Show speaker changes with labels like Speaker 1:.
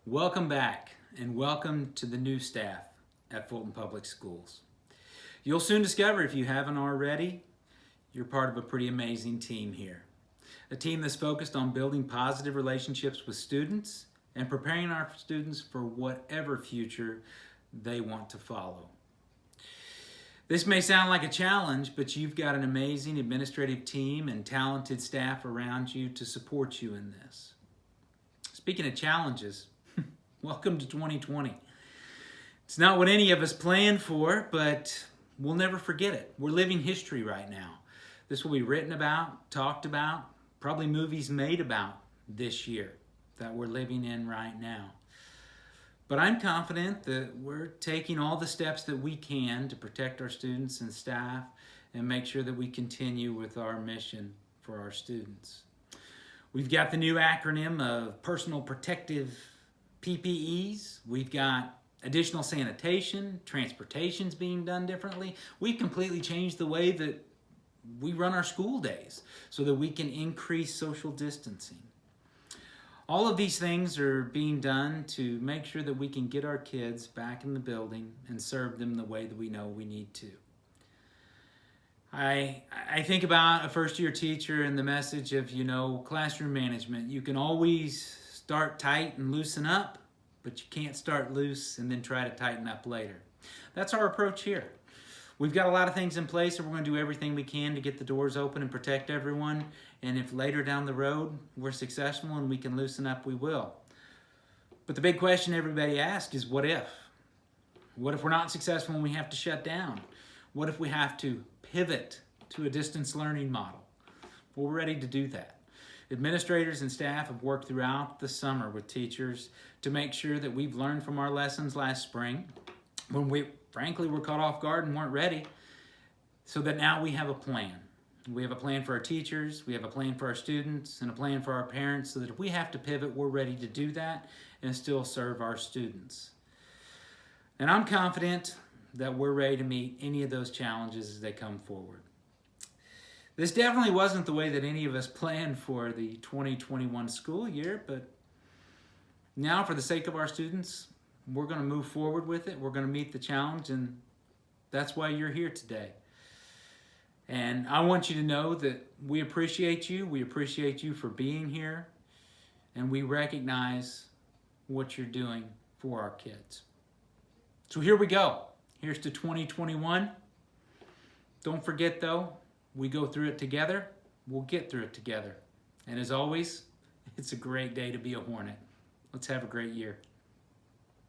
Speaker 1: Welcome back and welcome to the new staff at Fulton Public Schools. You'll soon discover, if you haven't already, you're part of a pretty amazing team here. A team that's focused on building positive relationships with students and preparing our students for whatever future they want to follow. This may sound like a challenge, but you've got an amazing administrative team and talented staff around you to support you in this. Speaking of challenges, welcome to 2020. It's not what any of us planned for, but we'll never forget it. We're living history right now. This will be written about, talked about, probably movies made about this year that we're living in right now. But I'm confident that we're taking all the steps that we can to protect our students and staff and make sure that we continue with our mission for our students. We've got the new acronym of personal protective PPEs. We've got additional sanitation, transportation's being done differently. We've completely changed the way that we run our school days so that we can increase social distancing. All of these things are being done to make sure that we can get our kids back in the building and serve them the way that we know we need to. I think about a first-year teacher and the message of, classroom management. You can always start tight and loosen up, but you can't start loose and then try to tighten up later. That's our approach here. We've got a lot of things in place, and we're going to do everything we can to get the doors open and protect everyone. And if later down the road we're successful and we can loosen up, we will. But the big question everybody asks is, what if? What if we're not successful and we have to shut down? What if we have to pivot to a distance learning model? Well, we're ready to do that. Administrators and staff have worked throughout the summer with teachers to make sure that we've learned from our lessons last spring when we frankly were caught off guard and weren't ready, so that now we have a plan. We have a plan for our teachers, we have a plan for our students, and a plan for our parents, so that if we have to pivot, we're ready to do that and still serve our students. And I'm confident that we're ready to meet any of those challenges as they come forward. This definitely wasn't the way that any of us planned for the 2021 school year, but now for the sake of our students, we're going to move forward with it. We're going to meet the challenge, and that's why you're here today. And I want you to know that we appreciate you. We appreciate you for being here, and we recognize what you're doing for our kids. So here we go. Here's to 2021. Don't forget, though, we go through it together. We'll get through it together. And as always, it's a great day to be a Hornet. Let's have a great year.